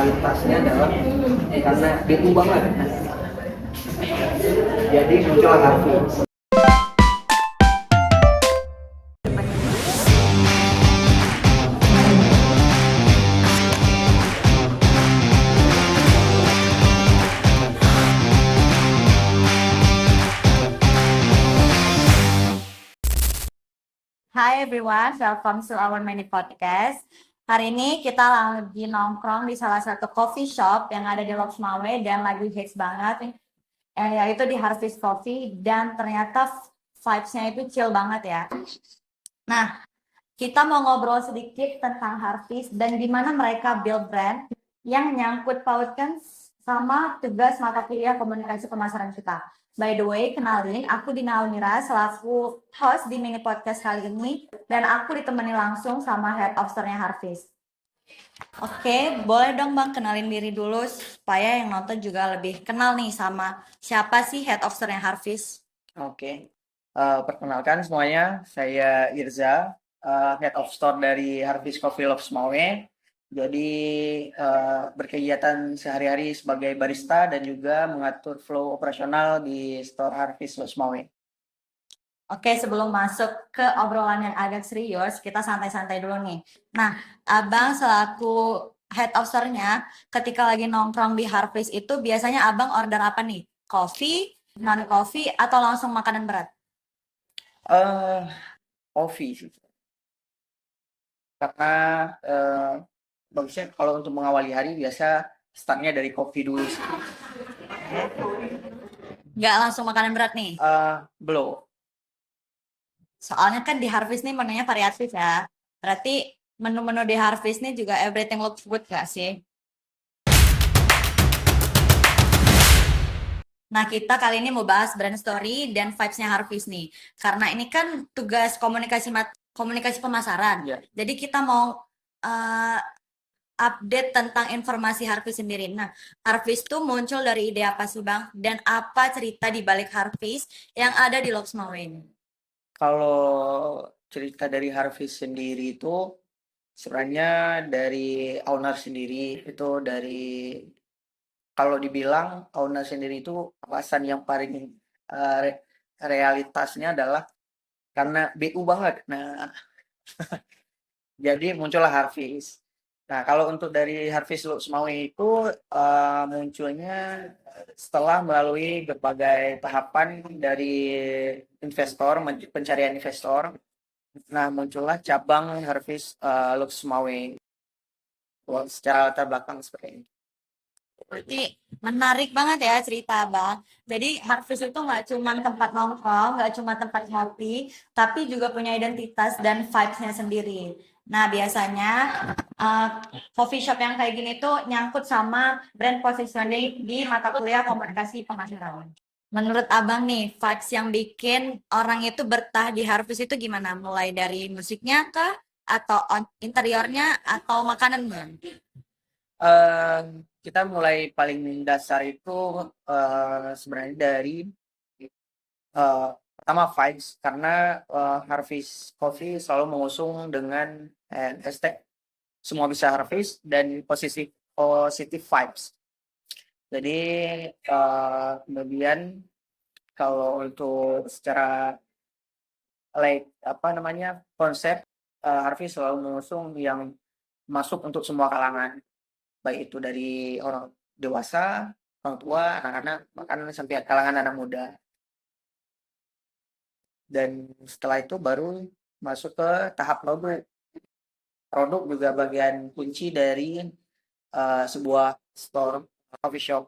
realitasnya adalah karena bego banget. Jadi muncul Harvey. Hi everyone, welcome to our mini podcast. Hari ini kita lagi nongkrong di salah satu coffee shop yang ada di Loksmawe dan lagi hits banget, yaitu di Harvest Coffee, dan ternyata vibes-nya itu chill banget ya. Nah, kita mau ngobrol sedikit tentang Harvest dan gimana mereka build brand yang nyangkut pautkan sama tugas mata kuliah komunikasi pemasaran kita. By the way, kenalin, aku Dina Almira selaku host di mini podcast kali ini, dan aku ditemani langsung sama head of store-nya Harvest. Oke, boleh dong Bang kenalin diri dulu supaya yang nonton juga lebih kenal nih sama siapa sih head of store-nya Harvest. Oke. Perkenalkan semuanya, saya Irza, Head of Store dari Harvest Coffee Loksmawe. Jadi berkegiatan sehari-hari sebagai barista dan juga mengatur flow operasional di store Harvest Loksmawe. Oke, sebelum masuk ke obrolan yang agak serius, kita santai-santai dulu nih. Nah, Abang selaku head of store-nya, ketika lagi nongkrong di Harvest itu biasanya Abang order apa nih? Coffee, non-coffee, atau langsung makanan berat? Coffee sih. Karena bagusnya kalau untuk mengawali hari biasa startnya dari kopi dulu sih. Nggak langsung makanan berat nih? Belum. Soalnya kan di Harvest nih menunya variatif ya. Berarti menu-menu di Harvest nih juga everything looks good nggak sih? Nah, kita kali ini mau bahas brand story dan vibes-nya Harvest nih. Karena ini kan tugas komunikasi pemasaran. Ya. Jadi kita mau update tentang informasi Harvest sendiri. Nah, Harvest tuh muncul dari ide apa sih, Bang? Dan apa cerita di balik Harvest yang ada di Loksmawe ini? Kalau cerita dari Harvest sendiri itu sebenarnya dari owner sendiri itu kalau dibilang owner sendiri itu alasan yang paling realitasnya adalah karena BU banget. Nah, jadi muncullah Harvest. Nah, kalau untuk dari Harvest Loksmawe itu munculnya setelah melalui berbagai tahapan dari investor, pencarian investor. Nah, muncullah cabang Harvest Loksmawe. Secara latar belakang seperti ini. Berarti menarik banget ya cerita Bang. Jadi Harvest itu nggak cuma tempat nongkrong, nggak cuma tempat ngopi, tapi juga punya identitas dan vibes-nya sendiri. Nah, biasanya uh, coffee shop yang kayak gini tuh nyangkut sama brand positioning di mata kuliah komunikasi pemasaran. Menurut Abang nih, vibes yang bikin orang itu betah di Harvest itu gimana? Mulai dari musiknya kah? Atau interiornya? Atau makanannya? Eh, kita mulai paling dasar itu sebenarnya dari pertama vibes karena Harvest Coffee selalu mengusung dengan hashtag semua bisa Harvest dan positive vibes. Jadi kemudian kalau untuk secara konsep Harvey selalu mengusung yang masuk untuk semua kalangan, baik itu dari orang dewasa, orang tua, anak-anak, bahkan sampai kalangan anak muda. Dan setelah itu baru masuk ke tahap produk. Produk juga bagian kunci dari sebuah store coffee shop.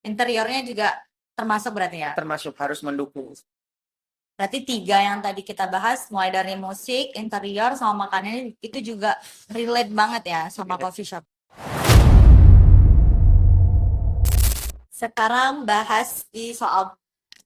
Interiornya juga termasuk berarti ya? Termasuk harus mendukung. Berarti 3 yang tadi kita bahas, mulai dari musik, interior, sama makanan, itu juga relate banget ya sama coffee shop. Sekarang bahas di soal.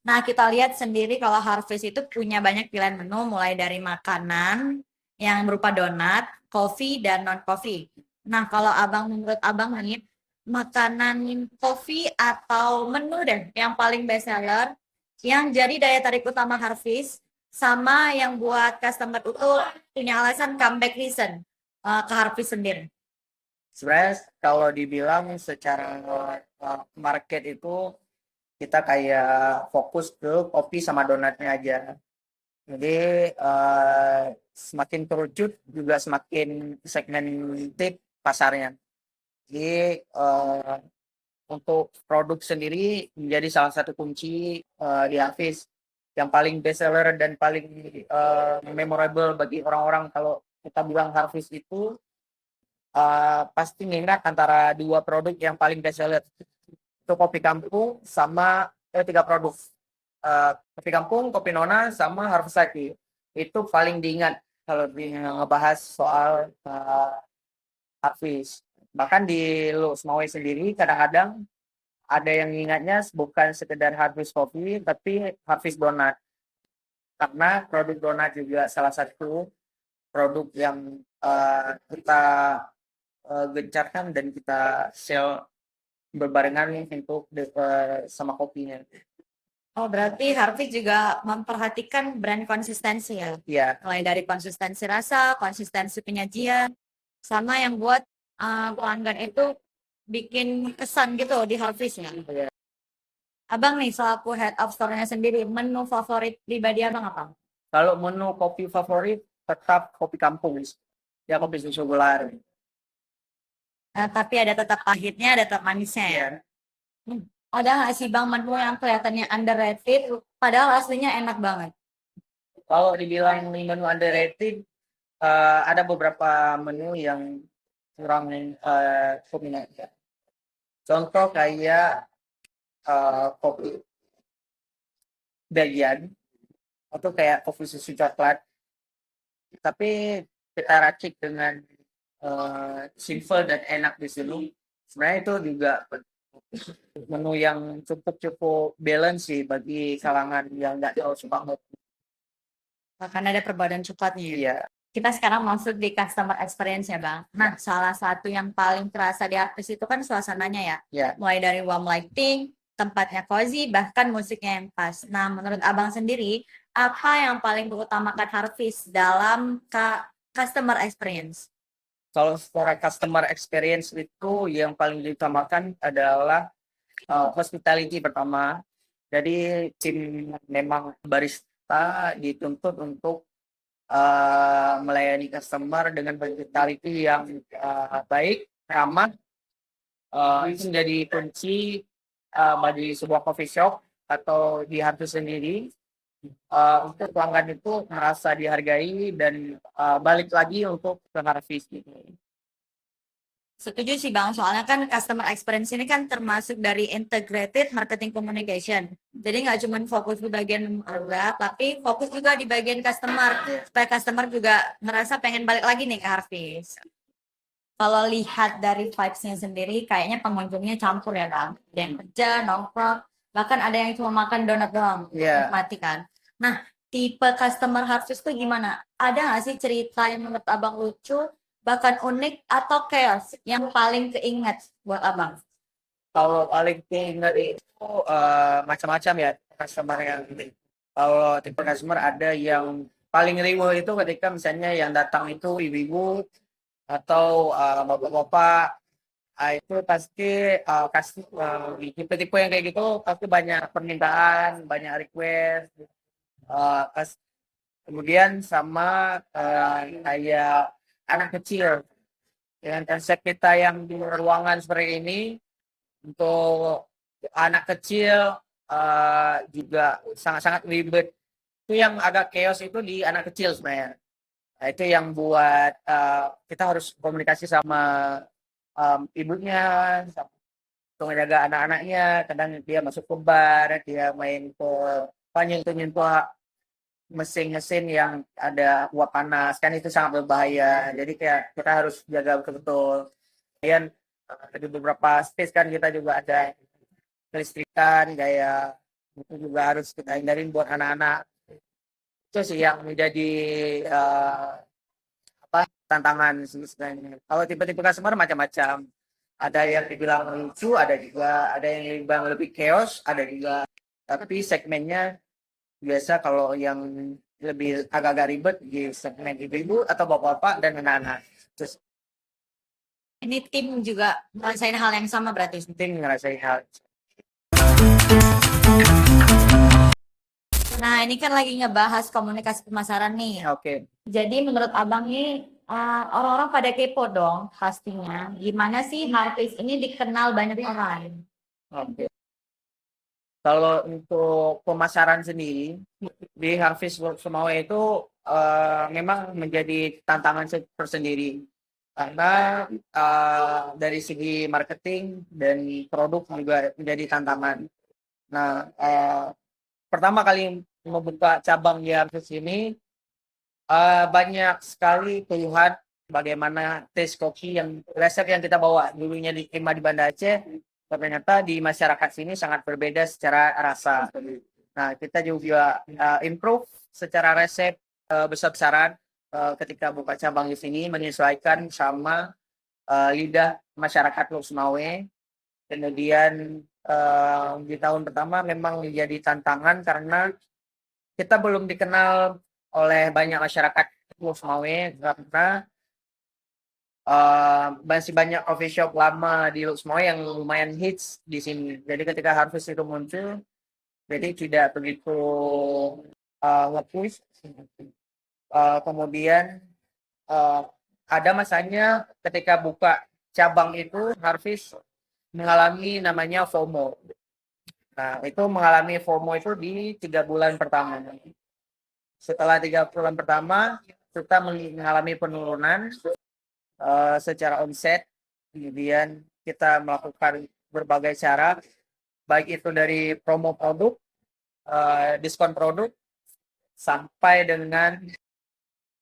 Nah, kita lihat sendiri kalau Harvest itu punya banyak pilihan menu, mulai dari makanan yang berupa donat, coffee, dan non-coffee. Nah, kalau menurut Abang nih, makanan coffee atau menu deh yang paling best seller, yang jadi daya tarik utama Harvest, sama yang buat customer itu punya alasan comeback reason ke Harvest sendiri. Sebenarnya kalau dibilang secara market itu kita kayak fokus ke kopi sama donatnya aja. Jadi semakin kerucut juga semakin segmented pasarnya. Jadi untuk produk sendiri menjadi salah satu kunci di Hafiz yang paling best seller dan paling memorable bagi orang-orang. Kalau kita bilang Hafiz itu pasti ngingat antara dua produk yang paling best seller, itu kopi kampung sama tiga produk, kopi kampung, kopi nona, sama Harvesaki. Itu paling diingat kalau ngebahas soal Hafiz. Bahkan di Lu Semawe sendiri kadang-kadang ada yang ingatnya bukan sekedar Harvest Coffee, tapi Harvest Donat. Karena produk donat juga salah satu produk yang kita gencarkan dan kita sell berbarengan untuk sama kopinya. Oh, berarti Harvey juga memperhatikan brand konsistensi ya? Iya, Mulai dari konsistensi rasa, konsistensi penyajian, sama yang buat pelanggan itu bikin kesan gitu di Harvey's ya. iya. Abang nih selaku head of store-nya sendiri, menu favorit pribadi abang apa? Kalau menu kopi favorit tetap kopi kampung. Ya kopi susu gula. Tapi ada tetap pahitnya, ada tetap manisnya ya. Iya. Hmm. Ada nggak sih bang menu yang kelihatannya underrated, padahal aslinya enak banget? Kalau dibilang menu underrated, ada beberapa menu yang kurang peminat. Contoh kayak kopi Belgian atau kayak kopi susu coklat, tapi kita racik dengan simple dan enak di sini. Sebenarnya itu juga menu yang cukup balance sih bagi kalangan yang nggak terlalu suka kopi. Karena ada perpaduan coklatnya ya. Iya, Kita sekarang masuk di customer experience ya bang. Nah, salah satu yang paling terasa di artis itu kan suasananya ya. ya. Mulai dari warm lighting, tempatnya cozy, bahkan musiknya yang pas. Nah, menurut abang sendiri, apa yang paling diutamakan Harvest dalam customer experience? Kalau secara customer experience itu yang paling diutamakan adalah hospitality pertama. Jadi tim memang barista dituntut untuk melayani customer dengan hospitality yang baik, ramah. Itu menjadi kunci bagi sebuah coffee shop atau di Harvey sendiri, untuk pelanggan itu merasa dihargai dan balik lagi untuk ke Harvey gitu. Setuju sih Bang, soalnya kan customer experience ini kan termasuk dari integrated marketing communication. Jadi nggak cuma fokus di bagian produk, tapi fokus juga di bagian customer, supaya customer juga merasa pengen balik lagi nih ke Harvey's. Kalau lihat dari vibes-nya sendiri, kayaknya pengunjungnya campur ya Bang. Ada yang kerja, nongkrong, bahkan ada yang cuma makan donat doang, Iya. nikmati kan. Nah, tipe customer Harvey's tuh gimana? Ada nggak sih cerita yang menurut Abang lucu, bahkan unik atau chaos yang paling keinget buat abang? Kalau paling keinget itu macam-macam ya customer yang ini. Kalau tipe customer ada yang paling riuh itu ketika misalnya yang datang itu ibu-ibu atau bapak-bapak. Itu pasti kasih tipe-tipe yang kayak gitu pasti banyak permintaan, banyak request. Kemudian sama kayak anak kecil dengan konsep kita yang di ruangan seperti ini. Untuk anak kecil juga sangat-sangat ribet. Itu yang agak chaos itu di anak kecil sebenarnya. Nah, itu yang buat kita harus komunikasi sama ibunya, untuk menjaga anak-anaknya. Kadang dia masuk ke bar, dia main ke nyentuh-nyentuh mesin-mesin yang ada uap panas, kan itu sangat berbahaya. Jadi kayak kita harus jaga betul-betul. Kemudian di beberapa space kan kita juga ada kelistrikan kayak itu juga harus kita hindarin buat anak-anak. Itu sih yang menjadi tantangan sebenarnya. Kalau tipe-tipe customer macam-macam. Ada yang dibilang lucu, ada yang dibilang lebih chaos, ada juga. Tapi segmennya biasa kalau yang lebih agak-agak ribet di segmen ibu-ibu atau bapak-bapak dan anak-anak. Terus Ini tim juga ngerasain hal yang sama berarti. Tim ngerasain hal. Nah, ini kan lagi ngebahas komunikasi pemasaran nih. Oke. Jadi menurut Abang nih, orang-orang pada kepo dong pastinya. Gimana sih Harvest ini dikenal banyak orang? Oke. Kalau untuk pemasaran sendiri di Harvest World Sumawe itu memang menjadi tantangan tersendiri karena dari segi marketing dan produk juga menjadi tantangan. Nah, pertama kali membuka cabang di Harvest ini banyak sekali keluhan bagaimana taste kopi yang resep yang kita bawa dulunya diterima di Banda Aceh, ternyata di masyarakat sini sangat berbeda secara rasa. Nah, kita juga improve secara resep besar-besaran ketika buka cabang di sini menyesuaikan sama lidah masyarakat Lok Sumawe. Kemudian di tahun pertama memang menjadi tantangan karena kita belum dikenal oleh banyak masyarakat Lok Sumawe karena masih banyak coffee shop lama di Lok Sumawe yang lumayan hits di sini. Jadi ketika Harvest itu muncul, jadi tidak begitu nge-push. Kemudian uh, ada masanya ketika buka cabang itu Harvest mengalami namanya FOMO. Nah, itu mengalami FOMO itu di 3 bulan pertama. Setelah 3 bulan pertama, kita mengalami penurunan secara omset. Kemudian kita melakukan berbagai cara, baik itu dari promo produk, diskon produk, sampai dengan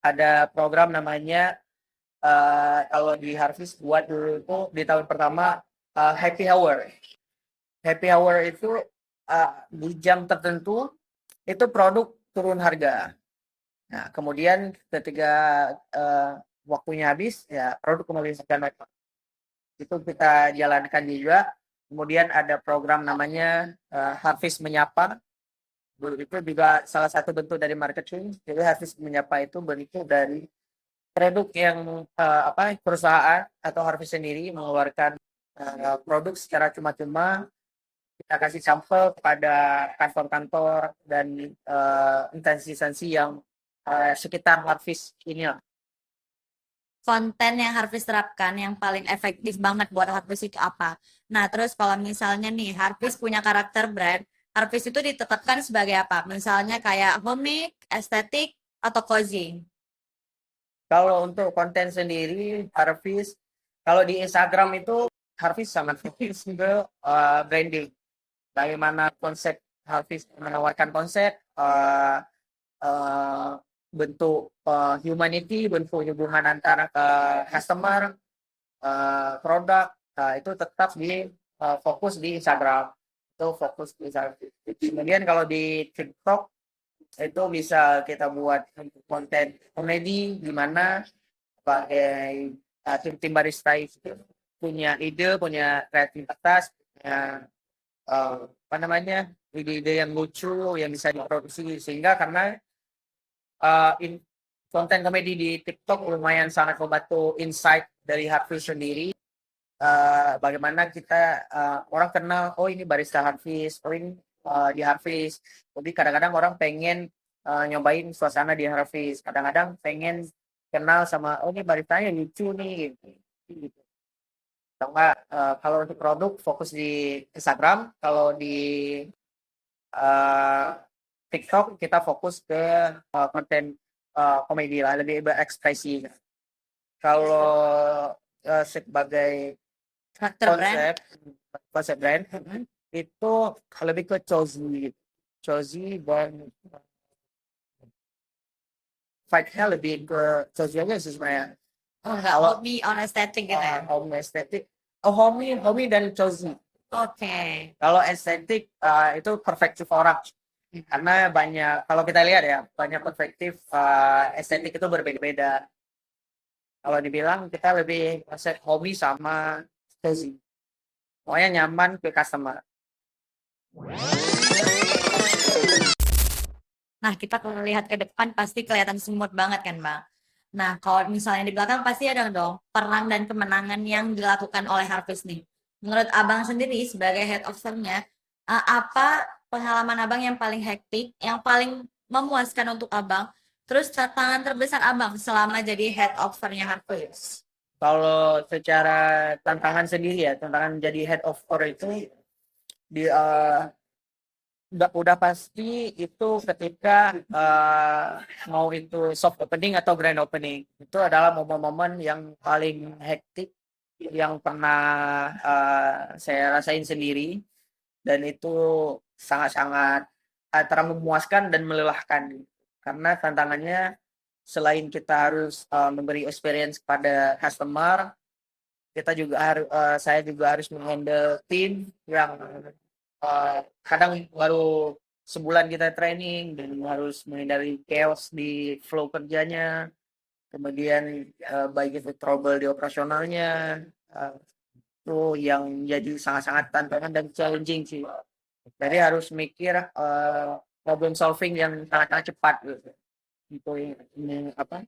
ada program namanya kalau di Harvest buat dulu itu di tahun pertama Happy Hour. Happy Hour itu di jam tertentu itu produk turun harga. Nah, kemudian ketika waktunya habis, ya produk kembali naik. Itu kita jalankan juga. Kemudian ada program namanya Harvest Menyapa. Itu juga salah satu bentuk dari marketing. Jadi Harvest Menyapa itu bentuk dari produk yang perusahaan atau Harvest sendiri mengeluarkan produk secara cuma-cuma. Kita kasih sampel kepada kantor-kantor dan instansi-instansi yang sekitar Harvest ini lah. Konten yang Harvest terapkan yang paling efektif banget buat Harvest itu apa? Nah, terus kalau misalnya nih Harvest punya karakter brand, Harvest itu ditetapkan sebagai apa? Misalnya kayak homey, estetik, atau cozy. Kalau untuk konten sendiri, Harvest, kalau di Instagram itu Harvest sangat fokus ke branding. Bagaimana konsep Harvest menawarkan konsep, bentuk humanity, bentuk hubungan antara ke customer, produk, itu tetap di fokus di Instagram. Itu fokus di Instagram. Kemudian kalau di TikTok itu bisa kita buat konten komedi di mana sebagai tim barista itu punya ide, punya kreativitas, punya ide-ide yang lucu yang bisa diproduksi sehingga karena konten komedi di TikTok lumayan sangat membantu insight dari Harvest sendiri. Bagaimana kita orang kenal, oh ini barista Harvest, oh ini di Harvest. Jadi kadang-kadang orang pengen nyobain suasana di Harvest. Kadang-kadang pengen kenal sama, oh ini baristanya lucu nih. Gitu. Atau enggak, kalau untuk produk fokus di Instagram, kalau di TikTok kita fokus ke konten komedi lah, lebih berekspresi. Kalau sebagai konsep brand itu lebih ke cozy dan fight-nya lebih ke cozy aja sih sebenarnya. Enggak homey on estetik gitu ya? Homey estetik, homey dan cozy. Oke. Kalau estetik itu perspektif orang. Karena banyak, kalau kita lihat ya, banyak perspektif estetik itu berbeda-beda. Kalau dibilang kita lebih konsep homey sama cozy. Pokoknya nyaman ke customer. Nah, kita kalau lihat ke depan pasti kelihatan smooth banget kan, Bang. Nah, kalau misalnya di belakang pasti ada dong perang dan kemenangan yang dilakukan oleh Harvest nih. Menurut Abang sendiri sebagai head officer-nya, apa pengalaman Abang yang paling hektik, yang paling memuaskan untuk Abang? Terus tantangan terbesar Abang selama jadi head officer-nya Harvest? Kalau secara tantangan sendiri ya, tantangan jadi head of core itu di udah pasti itu ketika mau itu soft opening atau grand opening. Itu adalah momen-momen yang paling hektik yang pernah saya rasain sendiri, dan itu sangat-sangat antara memuaskan dan melelahkan. Karena tantangannya selain kita harus memberi experience kepada customer, kita juga harus saya juga harus menghandle tim yang kadang baru sebulan kita training dan harus menghindari chaos di flow kerjanya, kemudian baik itu trouble di operasionalnya, itu yang jadi sangat-sangat tantangan dan challenging sih. Jadi harus mikir problem solving yang sangat-sangat cepat gitu. Untuk apa?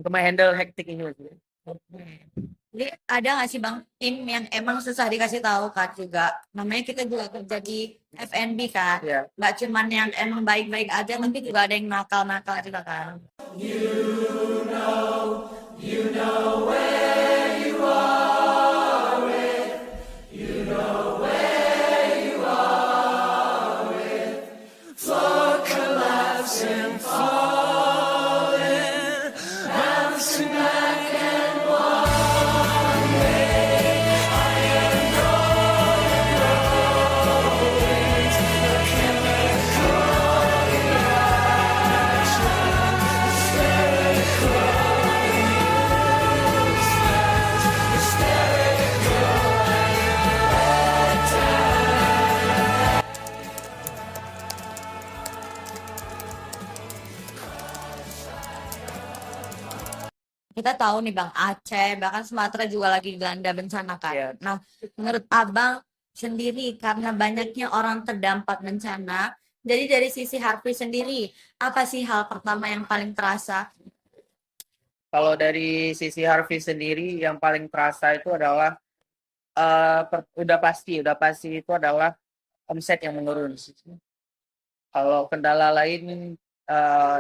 Untuk menghandle hektik ini. Gitu. Jadi ada nggak sih Bang tim yang emang susah dikasih tahu kan juga? Namanya kita juga kerja di F&B kan. Ya. Nggak cuman yang emang baik-baik aja, tapi juga ada yang nakal-nakal juga kan. Kita tahu nih Bang Aceh, bahkan Sumatera juga lagi dilanda bencana kan. Ya. Nah, menurut Abang sendiri karena banyaknya orang terdampak bencana, jadi dari sisi Harvey sendiri, apa sih hal pertama yang paling terasa? Kalau dari sisi Harvey sendiri yang paling terasa itu adalah udah pasti itu adalah omset yang menurun. Kalau kendala lain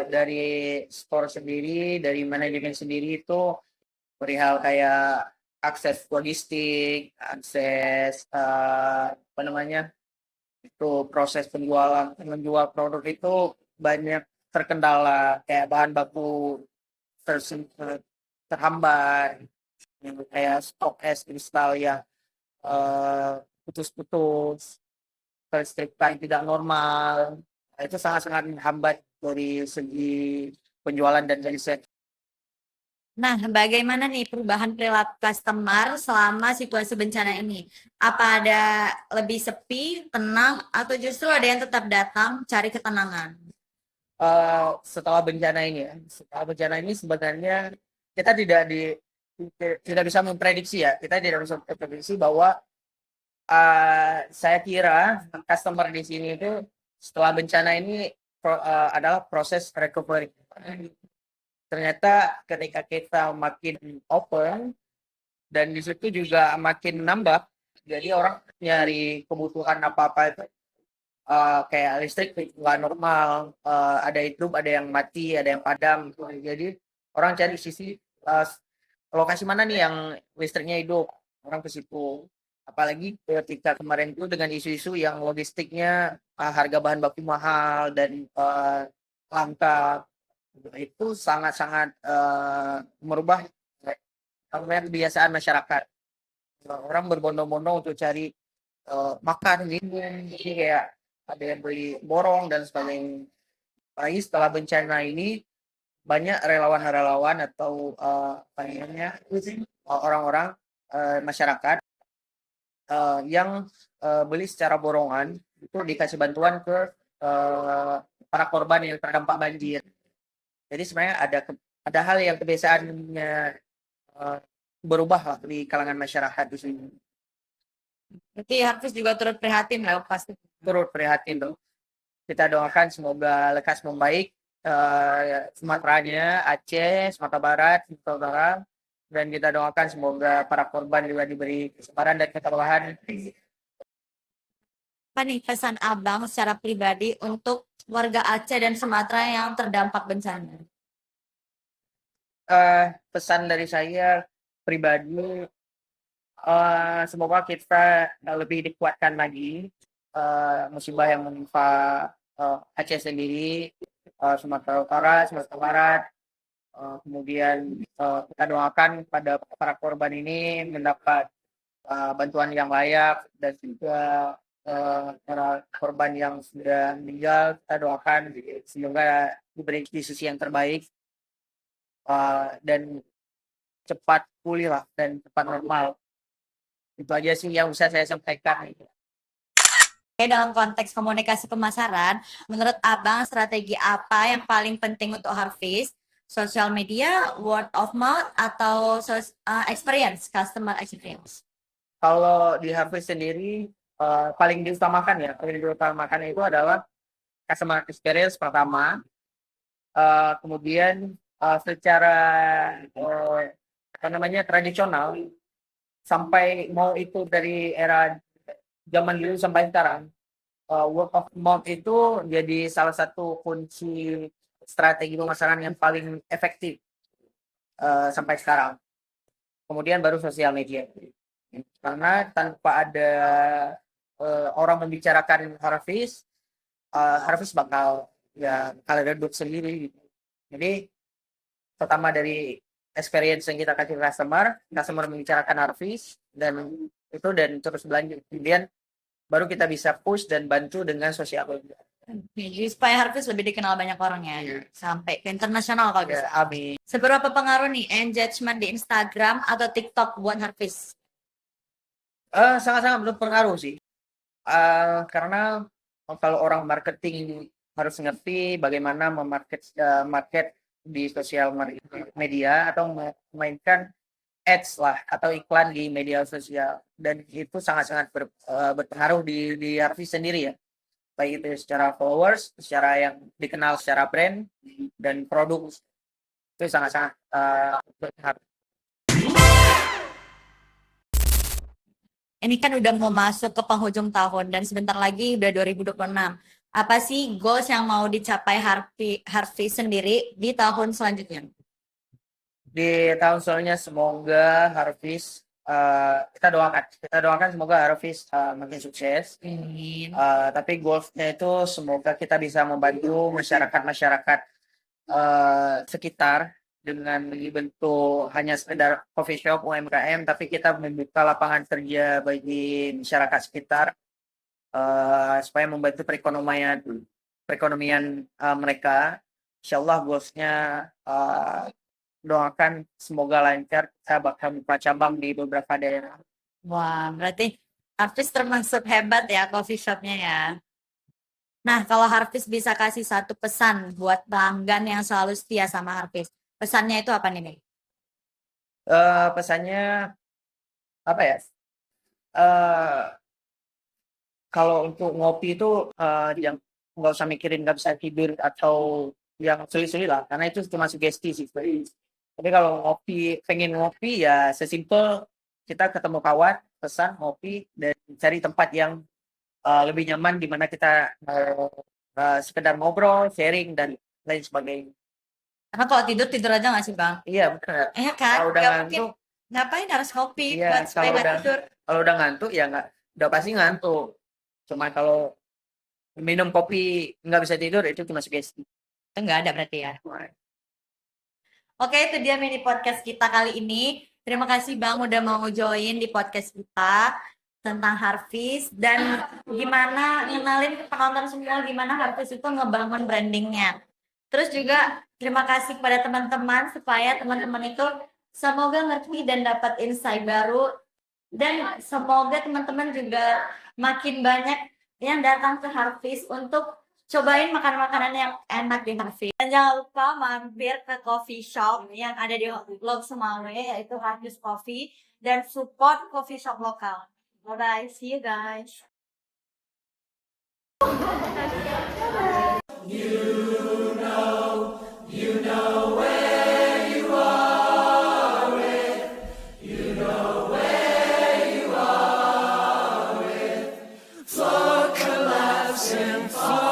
dari store sendiri, dari manajemen sendiri itu perihal kayak akses logistik, akses apa namanya itu proses penjualan, menjual produk itu banyak terkendala, kayak bahan baku terhambat, kayak stok es kristal yang putus-putus, kelistrikan tidak normal. Itu sangat-sangat menghambat dari segi penjualan dan riset. Nah, bagaimana nih perubahan perilaku customer selama situasi bencana ini? Apa ada lebih sepi, tenang, atau justru ada yang tetap datang cari ketenangan? Setelah bencana ini ya, setelah bencana ini sebenarnya kita tidak bisa memprediksi ya, kita tidak bisa memprediksi bahwa saya kira customer di sini itu setelah bencana ini adalah proses recovery. Ternyata ketika kita makin open dan di situ juga makin nambah, jadi orang nyari kebutuhan apa-apa itu kayak listrik nggak normal, ada hidup, ada yang mati, ada yang padam. Jadi orang cari sisi lokasi mana nih yang listriknya hidup, orang ke situ. Apalagi ketika kemarin itu dengan isu-isu yang logistiknya harga bahan baku mahal dan langka, itu sangat-sangat merubah kebiasaan masyarakat. Orang berbondong-bondong untuk cari makan, minum, jadi kayak ada yang beli borong dan sebagainya. Apalagi setelah bencana ini banyak relawan-relawan atau apa namanya orang-orang masyarakat yang beli secara borongan itu dikasih bantuan ke para korban yang terdampak banjir. Jadi sebenarnya ada hal yang kebiasaannya berubah lah di kalangan masyarakat di sini. Berarti Harvest juga turut prihatin lah pasti. Turut prihatin dong. Kita doakan semoga lekas membaik Sumateranya, Aceh, Sumatera Barat, Sumatera Utara, dan kita doakan semoga para korban juga diberi kesabaran dan ketabahan. Apa nih pesan Abang secara pribadi untuk warga Aceh dan Sumatera yang terdampak bencana? Pesan dari saya pribadi, semoga kita lebih dikuatkan lagi. Musibah yang menimpa Aceh sendiri, Sumatera Utara, Sumatera Barat. Kemudian kita doakan pada para korban ini mendapat bantuan yang layak, dan juga para korban yang sudah meninggal kita doakan semoga diberi di sisi yang terbaik, dan cepat pulih lah dan cepat normal. Itu aja sih yang bisa saya sampaikan. Oke, dalam konteks komunikasi pemasaran, menurut Abang strategi apa yang paling penting untuk Harvest? Social media, word of mouth, atau experience, customer experience? Kalau di Harvest sendiri, paling diutamakan itu adalah customer experience pertama, kemudian secara apa namanya tradisional, sampai mau itu dari era zaman dulu sampai sekarang, word of mouth itu jadi salah satu kunci strategi pemasaran yang paling efektif sampai sekarang. Kemudian baru sosial media. Karena tanpa ada orang membicarakan Harvest, Harvest bakal ya kalau redup sendiri gitu. Jadi pertama dari experience yang kita kasih customer membicarakan Harvest, dan terus berlanjut. Kemudian baru kita bisa push dan bantu dengan sosial media. Jadi supaya Harvest lebih dikenal banyak orang ya, sampai ke internasional kalau bisa. Amin. Seberapa pengaruh nih engagement di Instagram atau TikTok buat Harvest? Sangat-sangat berpengaruh sih. Karena kalau orang marketing harus ngerti bagaimana market di sosial media, atau memainkan ads lah atau iklan di media sosial, dan itu sangat-sangat berpengaruh di Harvey sendiri ya, baik itu secara followers, secara yang dikenal secara brand dan produk, itu sangat-sangat berpengaruh. Ini kan udah mau masuk ke penghujung tahun dan sebentar lagi udah 2026. Apa sih goals yang mau dicapai Harvey sendiri di tahun selanjutnya? Di tahun selanjutnya semoga Harvest, kita doakan semoga Harvest makin sukses. Amin. Tapi goalsnya itu semoga kita bisa membantu masyarakat sekitar dengan bentuk hanya sekedar coffee shop UMKM, tapi kita membuka lapangan kerja bagi masyarakat sekitar, supaya membantu perekonomian mereka. Insya Allah goalsnya, doakan semoga lancar, kita bakal buka cabang di beberapa daerah. Wah, berarti Harvest termasuk hebat ya coffee shopnya ya. Nah, kalau Harvest bisa kasih satu pesan buat pelanggan yang selalu setia sama Harvest, pesannya itu apa nih, Nek? Pesannya apa ya? Eh, Kalau untuk ngopi itu, yang nggak usah mikirin nggak bisa tidur atau yang sulit-sulit lah, karena itu cuma sugesti sih. Tapi kalau pengen ngopi ya sesimpel kita ketemu kawan, pesan ngopi, dan cari tempat yang lebih nyaman di mana kita sekedar ngobrol, sharing, dan lain sebagainya. Karena kalau tidur tidur aja nggak sih, Bang? Iya benar. Iya kan? Kalau udah Nggak mungkin. ngantuk, Ngapain harus ngopi iya buat supaya kalau nggak udah tidur? kalau udah ngantuk ya nggak, udah pasti ngantuk. Cuma kalau minum kopi nggak bisa tidur itu cuma sugesti. Itu nggak ada berarti ya. Oke, itu dia mini podcast kita kali ini. Terima kasih Bang udah mau join di podcast kita tentang Harvest dan gimana ngenalin ke penonton semua gimana Harvest itu ngebangun brandingnya. Terus juga terima kasih kepada teman-teman supaya teman-teman itu semoga ngerti dan dapat insight baru dan semoga teman-teman juga makin banyak yang datang ke Harvest untuk cobain makanan-makanan yang enak di Harvest. Dan jangan lupa mampir ke coffee shop yang ada di Lok Sumawe yaitu Harvest Coffee dan support coffee shop lokal. Bye-bye, see you guys. You know See